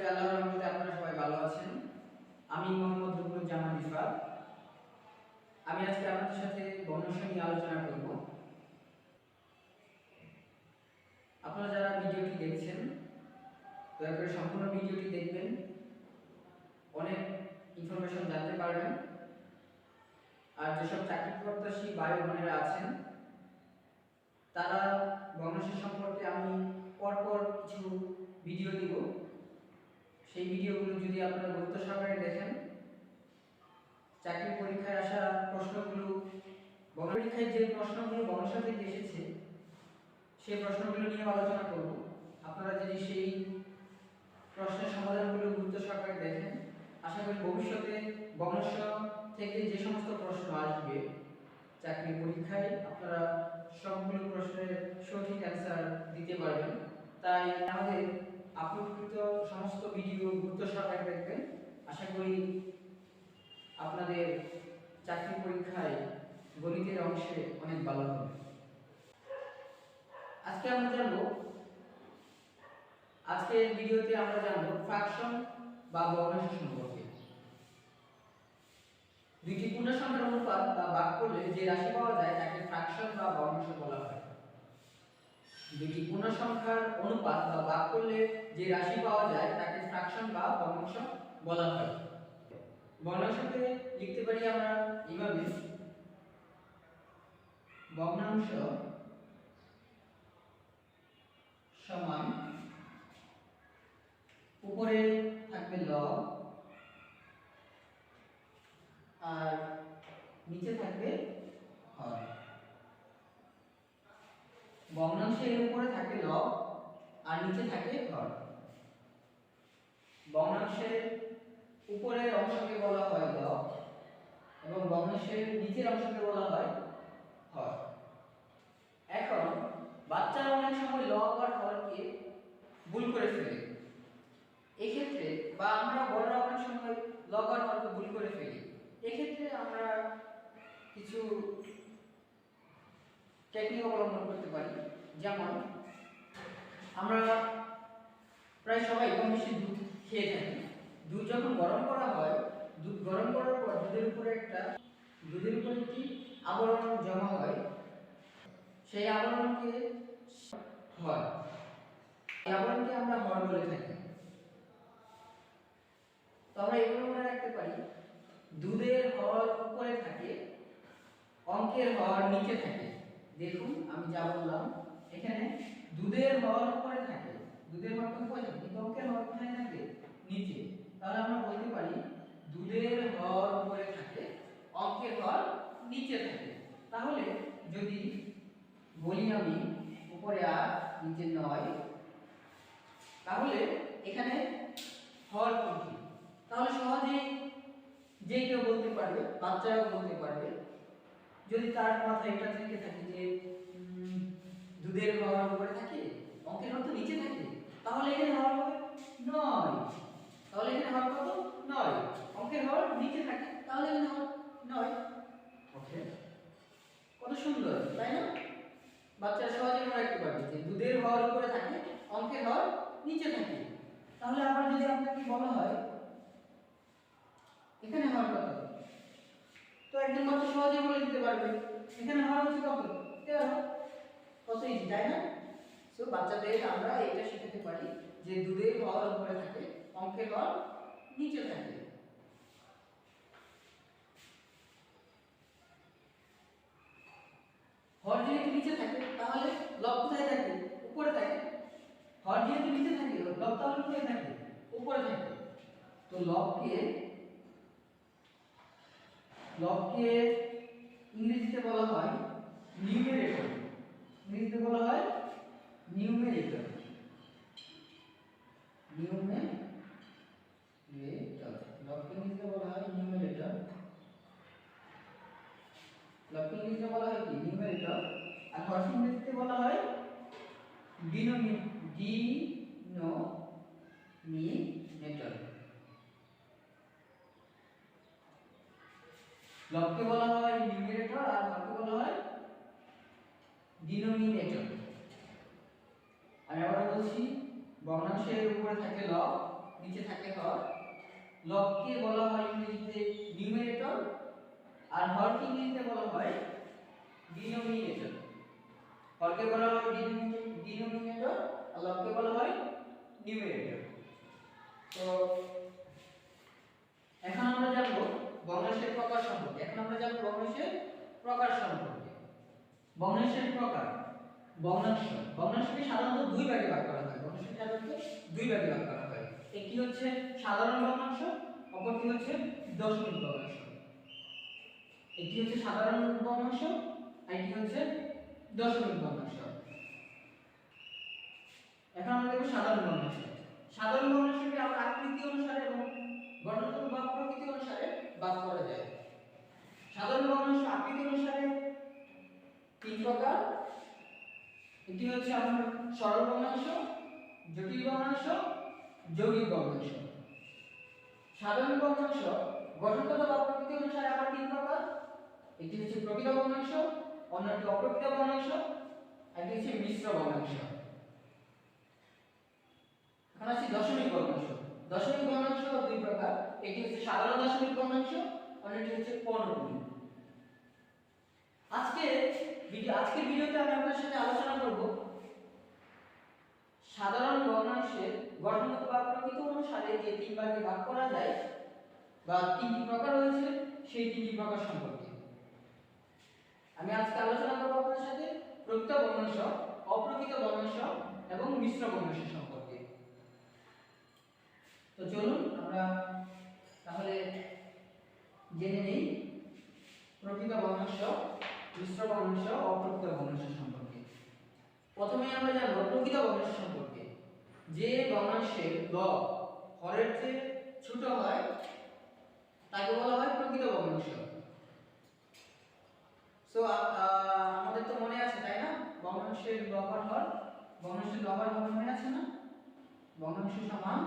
আল্লাহর রহমতে আপনারা সবাই ভালো আছেন। আমি মোহাম্মদ রুকুনুজ্জামান রিফাত। আমি আজকে আপনাদের সাথে বর্ণসংখ্যা নিয়ে আলোচনা করব। আপনারা যারা ভিডিওটি দেখছেন দয়া করে সম্পূর্ণ ভিডিওটি দেখবেন, অনেক ইনফরমেশন জানতে পারবেন। আর যেসব চাকরি প্রত্যাশী ভাই বোনেরা আছেন তারা বর্ণসংখ্যা সম্পর্কে আমি পরপর কিছু ভিডিও দিব। সেই ভিডিওগুলো যদি আপনারা গুরুত্ব সহকারে দেখেন, চাকরি পরীক্ষায় আসা প্রশ্নগুলো, পরীক্ষায় যে প্রশ্নগুলো বর্ণসংখ্যা থেকে এসেছে সেই প্রশ্নগুলো নিয়ে আলোচনা করব। আপনারা যদি সেই প্রশ্নের সমাধানগুলো গুরুত্ব সহকারে দেখেন, আশা করি ভবিষ্যতে বর্ণসংখ্যা থেকে যে সমস্ত প্রশ্ন আসবে চাকরি পরীক্ষায় আপনারা সবগুলো প্রশ্নের সঠিক অ্যান্সার দিতে পারবেন। তাই আমাদের আপলোডকৃত সমস্ত ভিডিও গুরুত্ব সহকারে দেখবেন। আশা করি আপনাদের চাকরি পরীক্ষায় গণিতের অংশে অনেক ভালো হবে। আজকের ভিডিওতে আমরা জানবো ফ্র্যাকশন বা ভগ্নাংশ সম্পর্কে। দুইটি পূর্ণ সংখ্যার অনুপাত বা ভাগ করলে যে রাশি পাওয়া যায় তাকে ফ্র্যাকশন বা ভগ্নাংশ বলা হয়। দুইটি পূর্ণ সংখ্যার অনুপাত বা ভাগ করলে যে রাশি পাওয়া যায় তাকে ফ্র্যাকশন বা ভগ্নাংশ বলা হয়। ভগ্নাংশকে লিখতে পারি আমরা এইভাবে: ভগ্নাংশ সমান উপরে থাকবে লব আর নিচে থাকবে হর। ভগ্নাংশের উপরে থাকে লব আর নিচে থাকে হর। ভগ্নাংশের উপরের অংশকে বলা হয় লব এবং ভগ্নাংশের নিচের অংশকে বলা হয় হর। এখন বাচ্চারা অনেক সময় লব আর হরকে ভুল করে ফেলে। এক্ষেত্রে বা আমরা বড়রা অনেক সময় লব আর হরকে ভুল করে ফেলি। এক্ষেত্রে আমরা কিছু টেকনিক অবলম্বন করতে পারি। যেমন আমরা প্রায় সবাই কম বেশি দুধ খেয়ে থাকি। দুধ যখন গরম করা হয়, দুধ গরম করার পর দুধের উপরে একটি আবরণ জমা হয়, সেই আবরণকে হর, এই আবরণকে আমরা হর বলে থাকি। তো আমরা এগুলো মনে রাখতে পারি: দুধের হর উপরে থাকে, অঙ্কের হর নিচে থাকে। দেখুন আমি যা বললাম, এখানে দুধের হর উপরে থাকে, দুধের হর উপরে থাকে কিন্তু অঙ্কের হর কোথায় থাকে? নিচে। তাহলে আমরা বলতে পারি দুধের হর উপরে থাকে, অঙ্কের হর নিচে থাকে। তাহলে যদি বলি আমি উপরে 8 নিচে 9, তাহলে এখানে হর কোনটি? তাহলে সহজেই যে কেউ বলতে পারবে, বাচ্চারাও বলতে পারবে। যদি তার মাথায় এটা থেকে থাকে যে দুধের হর উপরে থাকে, অঙ্কের হর তো নিচে থাকে, তাহলে এখানে হর হবে 9। তাহলে এখানে হর কত? 9। অঙ্কের হর নিচে থাকে, তাহলে এখানে হর 9। ওকে, কত সুন্দর, তাই না? বাচ্চারা সহজে মনে রাখতে পারবে যে দুধের হর উপরে থাকে, অঙ্কের হর নিচে থাকে। তাহলে আবার যদি আপনাকে বলা হয় এখানে হর কত, তো একজন বাচ্চা সহজে বলে দিতে পারবে এখানে হর হচ্ছে কত? 13। কত ইজি, তাই না? সো বাচ্চাদের আমরা এটা শেখাতে পারি যে দুধের হর উপরে থাকে, অঙ্কের হর নিচে থাকে। হর যেহেতু নিচে থাকে তাহলে লব কোথায় থাকে? উপরে থাকে। হর যেহেতু নিচে থাকে, লব তাহলে কোথায় থাকে? উপরে থাকে। তো লবকে ইংরেজিতে বলা হয় নিউমেরেটর। ইংরেজিতে বলা হয় নিউমেরেটর। লবকে ইংরেজিতে বলা হয় নিউমেরেটর। লবকে ইংরেজিতে বলা হয় কি? নিউমেরেটর। আর হরকে ইংরেজিতে বলা হয় ডিনোমিনেটর। লবকে বলা হয় নিউমেরেটর আর হরকে বলা হয় ডিনোমিনেটর। আমি আবার বলছি, ভগ্নাংশের উপরে থাকে লব নিচে থাকে হর। লবকে বলা হয় ইংরেজিতে নিউমারেটর, আর হরকে ইংরেজিতে বলা হয় ডিনোমিনেটর। হরকে বলা হয় ডিনোমিনেটর আর লবকে বলা হয় নিউমারেটর। তো এখন আমরা জানবো ভগ্নাংশের প্রকার সম্পর্কে। ভগ্নাংশের প্রকার। ভগ্নাংশকে সাধারণত দুই ভাগে ভাগ করা হয়। একটি হচ্ছে সাধারণ ভগ্নাংশ, অপরটি হচ্ছে দশমিক ভগ্নাংশ। একটি হচ্ছে সাধারণ ভগ্নাংশ, আর একটি হচ্ছে দশমিক ভগ্নাংশ। এখন আমরা দেখব সাধারণ ভগ্নাংশ। সাধারণ ভগ্নাংশকে আমরা আকৃতি অনুসারে এবং গঠনাত্মক বা প্রকৃতি অনুসারে ভাগ করা যায়। সাধারণ ভগ্নাংশ আকৃতি অনুসারে তিন প্রকার। এটি হচ্ছে আপনার সরল ভগ্নাংশ, জটিল ভগ্নাংশ, যৌগিক ভগ্নাংশ। সাধারণ ভগ্নাংশ গঠনগত বা প্রকৃতি অনুসারে আবার তিন প্রকার। একটি হচ্ছে প্রকৃত ভগ্নাংশ, অন্যটি অপ্রকৃত ভগ্নাংশ, আর একটি হচ্ছে মিশ্র ভগ্নাংশ। এখন আছে দশমিক ভগ্নাংশ। দশমিক ভগ্নাংশ দুই প্রকার। একটি হচ্ছে সাধারণ দশমিক ভগ্নাংশ, অন্যটি হচ্ছে পৌনঃপুনিক। আজকের ভিডিওতে আমি আপনাদের সাথে আলোচনা করব সাধারণ ভগ্নাংশের গঠনগত বা প্রকৃতি অনুসারে যে তিন ভাগে ভাগ করা যায় বা তিনটি প্রকার রয়েছে সেই তিনটি প্রকার সম্পর্কে। আমি আজকে আলোচনা করব আপনাদের সাথে প্রকৃত ভগ্নাংশ, অপ্রকৃত ভগ্নাংশ এবং মিশ্র ভগ্নাংশ সম্পর্কে। তো চলুন আমরা তাহলে জেনে নেই প্রকৃত ভগ্নাংশ, মিশ্র ভগ্নাংশ, অপ্রকৃত ভগ্নাংশ সম্পর্কে। প্রথমে আমরা জানব প্রকৃত ভগ্নাংশ সম্পর্কে। যে ভগ্নাংশের লব হরের চেয়ে ছোট হয় তাকে বলা হয় প্রকৃত ভগ্নাংশ। সো আমাদের তো মনে আছে তাই না, ভগ্নাংশের লব আর হর, ভগ্নাংশের লব আর হর মনে আছে না? ভগ্নাংশ সমান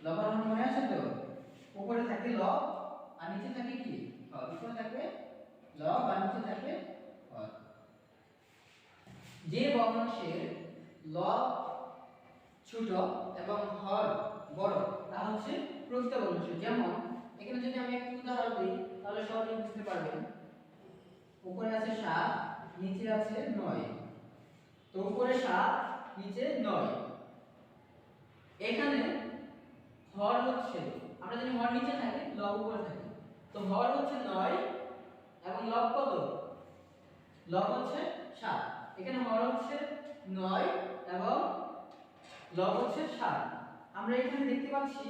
লব আর হর মনে আছে তো? উপরে থাকে লব আর নিচে থাকে কি হর। উপরে থাকে লব আর নিচে থাকে হর। যে ভগ্নাংশের লব ছোট এবং হর বড় তা হচ্ছে প্রকৃত ভগ্নাংশ। যেমন এখানে যদি আমি একটু উদাহরণ দিই তাহলে সহজে বুঝতে পারবেন। উপরে আছে 7, নিচে আছে 9। তো উপরে 7, নিচে 9। এখানে হর হচ্ছে, আমরা জানি হর নিচে থাকে, লব উপরে থাকে। তো হর হচ্ছে 9 এবং লব কত? লব হচ্ছে 7। এখানে হর হচ্ছে 9 এবং লব হচ্ছে 7। আমরা এখানে দেখতে পাচ্ছি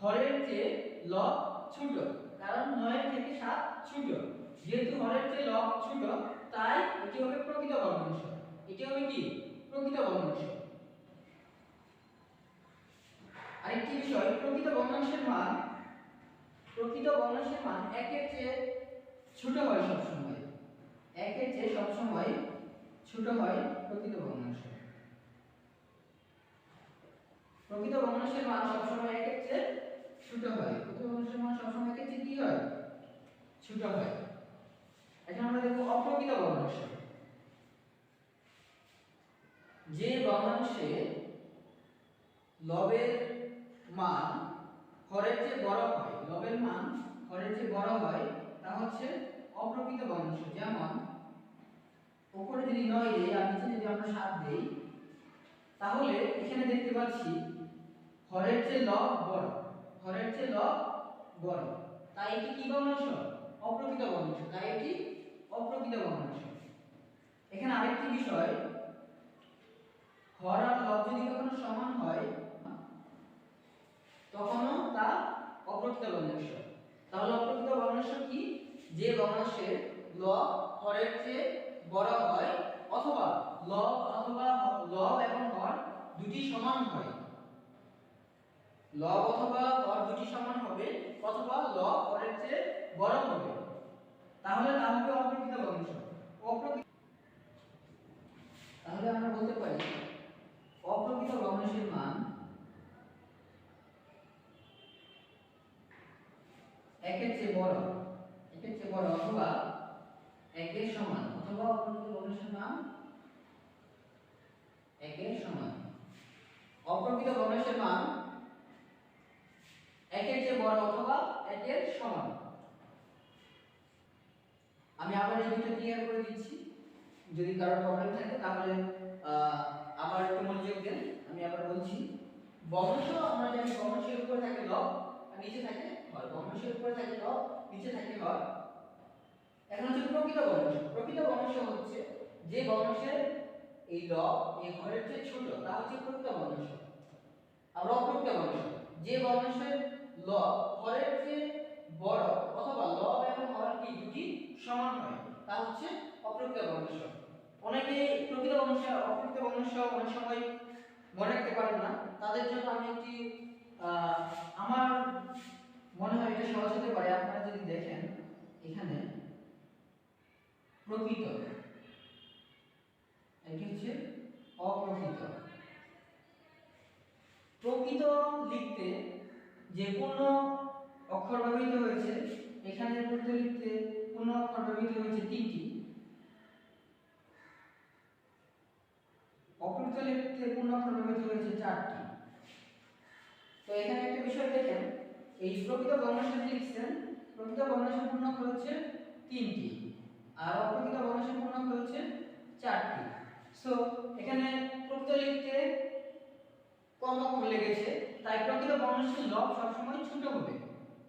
হরের চেয়ে লব ছোট, কারণ 9 এর থেকে 7 ছোট। যেহেতু হরের চেয়ে লব ছোট তাই এটি হবে প্রকৃত ভগ্নাংশ। এটি হবে কি? প্রকৃত ভগ্নাংশ। আরেকটি বিষয়, প্রকৃত ভগ্নাংশের মান 1 এর চেয়ে ছোট হয় সবসময়। 1 এর চেয়ে সবসময় ছোট হয় প্রকৃত ভগ্নাংশ। প্রকৃত ভগ্নাংশের মান সবসময় 1 এর চেয়ে ছোট হয়। প্রকৃত ভগ্নাংশের মান সবসময় 1 এর চেয়ে কি হয়? ছোট হয়। এখন আমরা দেখব অপ্রকৃত ভগ্নাংশ। যে ভগ্নাংশে লবের মান হরের চেয়ে বড় হয়, লবের মান হরের চেয়ে বড় হয় তা হচ্ছে অপ্রকৃত ভগ্নাংশ। যেমন উপরে যদি 9 দেই আর নিচে যদি আমরা 7 দেই তাহলে এখানে দেখতে পাচ্ছি হরের চেয়ে লব বড়, হরের চেয়ে লব বড়। তাই এটি কি ভগ্নাংশ? অপ্রকৃত ভগ্নাংশ। তাই এটি অপ্রকৃত ভগ্নাংশ। এখানে আরেকটি বিষয়, হর আর লব যদি কখনো সমান হয় তখনও তা অপ্রকৃত ভগ্নাংশ। তাহলে অপ্রকৃত ভগ্নাংশ কি? যে ভগ্নাংশের লব হরের চেয়ে বড় হয় অথবা লব এবং হর দুটি সমান হয়। লব অথবা হর দুটি সমান হবে অথবা লব হরের চেয়ে বড় হবে, তাহলে তা হবে অপ্রকৃত ভগ্নাংশ। তাহলে আমরা বলতে পারি অপ্রকৃত ভগ্নাংশের মান 1 এর চেয়ে বড় অথবা 1 এর সমান, অথবা অপ্রকৃত ভগ্নাংশের মান 1 এর সমান। অপ্রকৃত অপ্রকৃত ভগ্নাংশের মান 1 এর চেয়ে বড় অথবা 1 এর সমান। আমি আবার এই দুটো ক্লিয়ার করে দিচ্ছি, যদি কারো প্রবলেম থাকে তাহলে আবার একটু মনোযোগ দেন। আমি আবার বলছি, ভগ্নাংশ আমরা জানি ভগ্নাংশের উপরে থাকে লব আর নিচে থাকে হর। ভগ্নাংশের উপরে থাকে লব, নিচে থাকে হর। এখন হচ্ছে প্রকৃত ভগ্নাংশ। প্রকৃত ভগ্নাংশ হচ্ছে যে ভগ্নাংশের এই লব এই হরের চেয়ে ছোট, তা হচ্ছে প্রকৃত ভগ্নাংশ। আর অপ্রকৃত ভগ্নাংশ যে ভগ্নাংশের লব হরের চেয়ে বড় অথবা লব এবং হর কি দুটি সমান হয়, তা হচ্ছে অপ্রকৃত ভগ্নাংশ। অনেকে প্রকৃত ভগ্নাংশ অপ্রকৃত ভগ্নাংশ অনেক সময় মনে রাখতে পারেন না, তাদের জন্য আমি একটি আমার মনে হয় এটা সহজ হতে পারে। আপনারা যদি দেখেন এখানে প্রকৃত, এটি হচ্ছে অপ্রকৃত। প্রকৃত লিখতে যে পূর্ণ অক্ষর ব্যবহৃত হয়েছে, এখানে প্রকৃত লিখতে পূর্ণ অক্ষর ব্যবহৃত হয়েছে 3টি, অপ্রকৃত লিখতে পূর্ণ অক্ষর ব্যবহৃত হয়েছে 4টি। তো এখানে একটা বিষয় দেখেন, এই প্রকৃত ভগ্নাংশ লিখছেন, প্রকৃত ভগ্নাংশের পূর্ণ অক্ষর হচ্ছে 3টি আর অপ্রকৃত ভগ্নাংশের পূর্ণ অক্ষর হচ্ছে 4টি। সো এখানে প্রকৃত লিখতে কম অক্ষর লেগেছে, তাই প্রকৃত ভগ্নাংশের লব সবসময় ছোট হবে।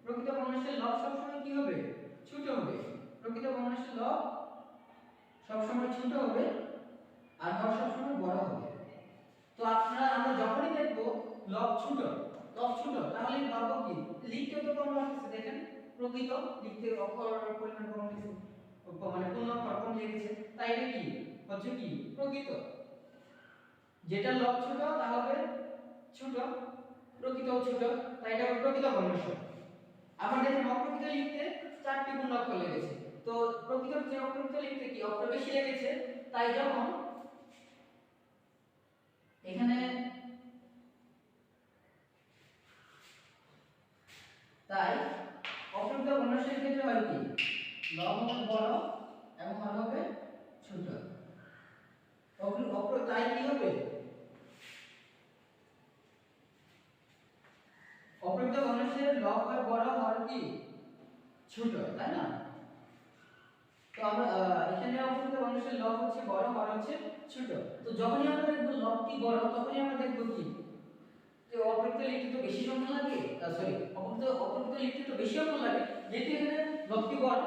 প্রকৃত ভগ্নাংশের লব সবসময় কি হবে? ছোট হবে। প্রকৃত ভগ্নাংশের লব সবসময় ছোট হবে আর হর সবসময় বড় হবে। তো আমরা যখনই দেখব লব ছোট, তাহলে ভাববো কি লিখতে তো কম লাগছে। দেখেন প্রকৃত লিখতে অক্ষর পরিমাণ কম লাগছে, মানে পূর্ণ অক্ষর কম লেগেছে, তাই এটা কি হচ্ছে কি প্রকৃত। যেটা লব ছোট তা হবে ছোট, প্রকৃতও ছোট, তাই এটা হবে প্রকৃত ভগ্নাংশ। আবার দেখেন অপ্রকৃত লিখতে 4টি পূর্ণ অক্ষর লেগেছে, তো প্রকৃতর চেয়ে অপ্রকৃত লিখতে কি অক্ষর বেশি লেগেছে, তাই যখন এখানে তাই অপ্রকৃত ভগ্নাংশের ক্ষেত্রে হয় কি লব হবে বড় এবং হর হবে ছোট। তাই কি হবে অপ্রকৃত ভগ্নাংশের লব হয় বড় হর কি ছোট, তাই না? তো আমরা এখানে অপ্রকৃত ভগ্নাংশের লব হচ্ছে বড় হর হচ্ছে ছোট। তো যখনই আমরা দেখব লবটি বড় তখনই আমরা দেখব কি যে অপ্রকৃত লিখতে তো বেশি সময় লাগে, সরি অপ্রকৃত লিখতে তো বেশি সময় লাগে, যেহেতু এখানে লবটি বড়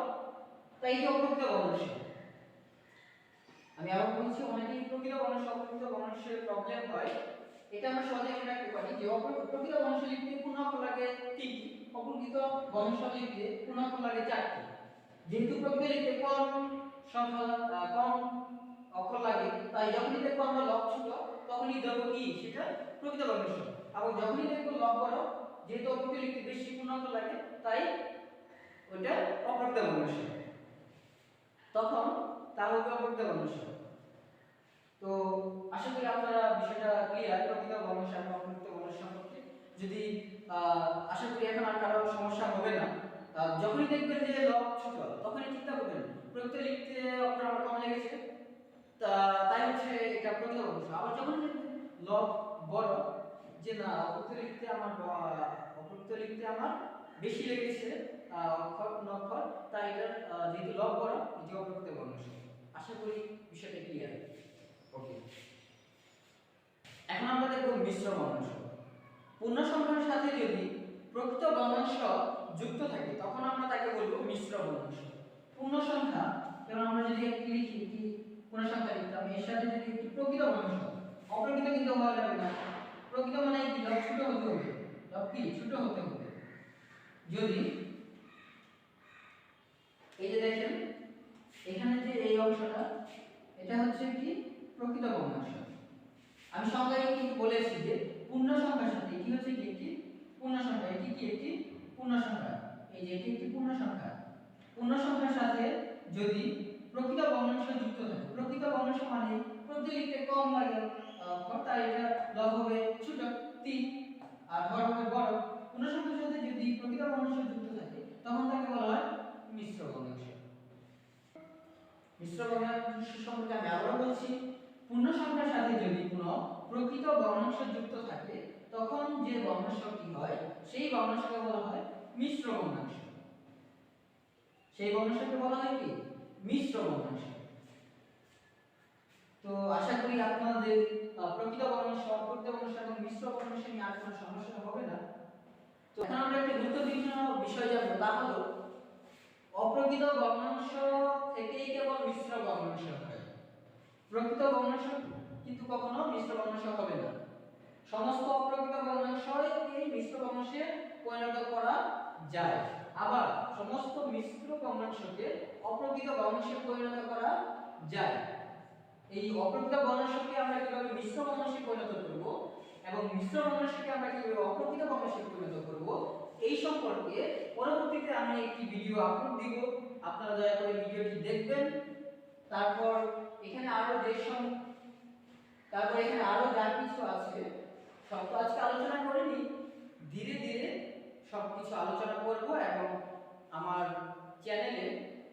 তাই এটা অপ্রকৃত ভগ্নাংশ। আমি আবার বলছি, অনেকেই প্রকৃত ভগ্নাংশ অপ্রকৃত ভগ্নাংশের প্রবলেম হয়। এটা আমরা সহজে মনে রাখতে পারি যে প্রকৃত ভগ্নাংশ লিখতে পূর্ণ অক্ষর লাগে 3টি, অপ্রকৃত ভগ্নাংশ লিখতে পূর্ণ অক্ষর লাগে 4টি। যেহেতু প্রকৃত লিখতে কম সংখ্যা কম অক্ষর লাগে, তাই যখনই দেখবো আমরা লব ছোট তখনই দেখবো কি সেটা প্রকৃত ভগ্নাংশ। আবার যখনই দেখবো লব বড়, যেহেতু অপ্রকৃত লিখতে বেশি পূর্ণ অক্ষর লাগে, তাই ওইটা অপ্রকৃত ভগ্নাংশ। তখন তা হবে অপ্রকৃত ভগ্নাংশ। তো আশা করি আপনারা বিষয়টা ক্লিয়ার প্রকৃত ভগ্নাংশ এবং অপ্রকৃত ভগ্নাংশ সম্পর্কে। যদি আশা করি এখন আর কারো সমস্যা হবে না। যখনই দেখবেন যে লব ছোট তখনই চিন্তা করবেন প্রকৃত লিখতে অক্ষর আমার কম লেগেছে, তাই হচ্ছে এটা প্রকৃত ভগ্নাংশ। আবার যখন দেখবেন লব বড়, যে না অপ্রকৃত লিখতে আমার বেশি লেগেছে অক্ষর অক্ষর, তাই এটা যেহেতু লব বড় এটি অপ্রকৃত ভগ্নাংশ। আশা করি বিষয়টা ক্লিয়ার। ওকে, এখন আমরা দেখব মিশ্র ভগ্নাংশ। পূর্ণ সংখ্যার সাথে যদি প্রকৃত ভগ্নাংশ যুক্ত থাকে তখন আমরা তাকে বলবো মিশ্র ভগ্নাংশ। পূর্ণ সংখ্যা, যেমন আমরা যদি একটি লিখি কি পূর্ণ সংখ্যা লিখতাম, এর সাথে যদি একটি প্রকৃত ভগ্নাংশ, অপ্রকৃত কিন্তু হওয়া যাবে না। প্রকৃত মানে কি লব ছোট হতে হবে, লব কি ছোট হতে হবে। যদি এই যে দেখেন এখানে যে এই অংশটা, এটা হচ্ছে কি প্রকৃত ভগ্নাংশ। আমি সংজ্ঞায় কি বলেছি যে পূর্ণ সংখ্যার সাথে এটি হচ্ছে কি একটি পূর্ণ সংখ্যা, এটি কি একটি পূর্ণ সংখ্যা। এই যে এটি একটি পূর্ণ সংখ্যা। পূর্ণ সংখ্যার সাথে যদি প্রকৃত ভগ্নাংশ যুক্ত থাকে, প্রকৃত ভগ্নাংশ মানে প্রকৃত লিখতে কম লাগে তাই এটা লব হবে ছোট 3 আর হর হবে বড়। পূর্ণ সংখ্যার সাথে যদি প্রকৃত ভগ্নাংশ যুক্ত থাকে তখন তাকে বলা হয় মিশ্র ভগ্নাংশ। মিশ্র ভগ্নাংশ সম্পর্কে আমি আবারও বলছি, পূর্ণ সংখ্যার সাথে যদি কোনো প্রকৃত ভগ্নাংশ যুক্ত থাকে তখন যে ভগ্নাংশটি হয় সেই ভগ্নাংশকে বলা হয় মিশ্র ভগ্নাংশ। সেই ভগ্নাংশকে বলা হয় কি মিশ্র ভগ্নাংশ। তো আশা করি আপনাদের প্রকৃত ভগ্নাংশ, অপ্রকৃত ভগ্নাংশ এবং মিশ্র ভগ্নাংশ নিয়ে আর কোনো সমস্যা হবে না। তো এখন আমরা একটা গুরুত্বপূর্ণ বিষয় জানবো, তা হলো অপ্রকৃত ভগ্নাংশ থেকেই কেবল মিশ্র ভগ্নাংশ হয়। প্রকৃত ভগ্নাংশ কিন্তু কখনো মিশ্র ভগ্নাংশ হবে না। সমস্ত অপ্রকৃত ভগ্নাংশকে মিশ্র ভগ্নাংশে পরিণত করা যায়, আবার সমস্ত মিশ্র ভগ্নাংশকে অপ্রকৃত ভগ্নাংশে পরিণত করা যায়। এই অপ্রকৃত ভগ্নাংশকে আমরা কিভাবে মিশ্র ভগ্নাংশে পরিণত করব এবং মিশ্র ভগ্নাংশকে আমরা কিভাবে অপ্রকৃত ভগ্নাংশে পরিণত করব এই সম্পর্কে পরবর্তীতে আমি একটি ভিডিও আপলোড দিব। আপনারা দয়া করে ভিডিওটি দেখবেন। তারপর এখানে আরো যা কিছু আছে সব তো আজকে আলোচনা করিনি, ধীরে ধীরে সবকিছু আলোচনা করব এবং আমার চ্যানেলে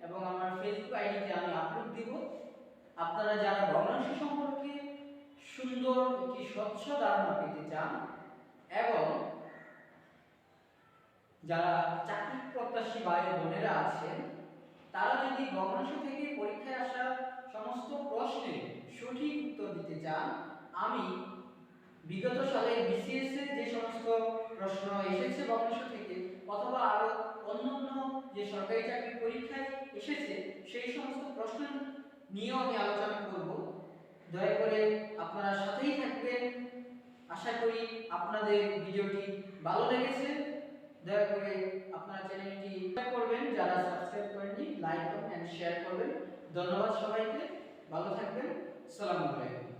এবং আমার ফেসবুক আইডিতে আমি আপলোড দিব। আপনারা যারা ভগ্নাংশ সম্পর্কে সুন্দর একটি স্বচ্ছ ধারণা পেতে চান এবং যারা চাকরি প্রত্যাশী ভাই বোনেরা আছেন, তারা যদি ভগ্নাংশ থেকে পরীক্ষায় আসা সমস্ত প্রশ্নের সঠিক উত্তর দিতে চান, আমি বিগত সালে বিসিএস এর যে সমস্ত প্রশ্ন এসেছে ভগ্নাংশ থেকে অথবা আরো অন্যান্য যে সরকারি চাকরির পরীক্ষায় এসেছে সেই সমস্ত প্রশ্ন নিয়েও আমি আলোচনা করব। দয়া করে আপনারা সাথেই থাকবেন। আশা করি আপনাদের ভিডিওটি ভালো লেগেছে। দয়া করে আপনারা চ্যানেলটি সাবস্ক্রাইব করবেন, যারা সাবস্ক্রাইব করেননি লাইক করুন এন্ড শেয়ার করবেন। ধন্যবাদ সবাইকে, ভালো থাকবেন। আসসালামু আলাইকুম।